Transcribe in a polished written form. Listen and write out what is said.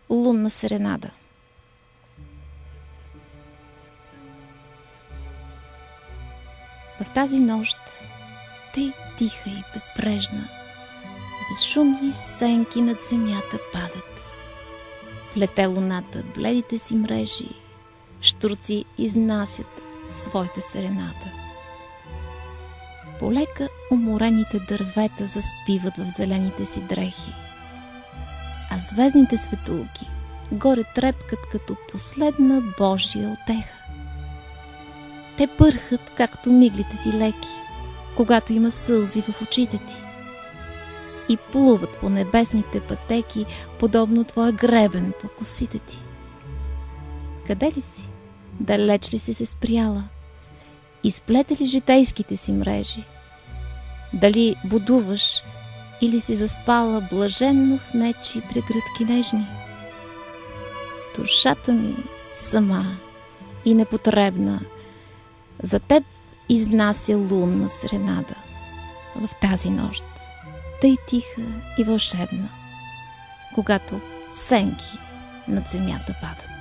лунна серенада. В тази нощ, тъй тиха и безбрежна, безшумни сенки над земята падат. Плете луната бледите си мрежи, щурци изнасят своята серенада. Полека уморените дървета заспиват в зелените си дрехи, а звездните светулки горе трепкат като последна Божия утеха. Те пърхат, както миглите ти леки, когато има сълзи в очите ти, и плуват по небесните пътеки, подобно твоя гребен по косите ти. Къде ли си? Далеч ли си се спряла? Изплете ли житейските си мрежи? Дали будуваш или си заспала блаженно в нечи прегръдки нежни? Душата ми сама и непотребна за теб изнася лунна серенада в тази нощ, тъй тиха и вълшебна, когато сенки над земята падат.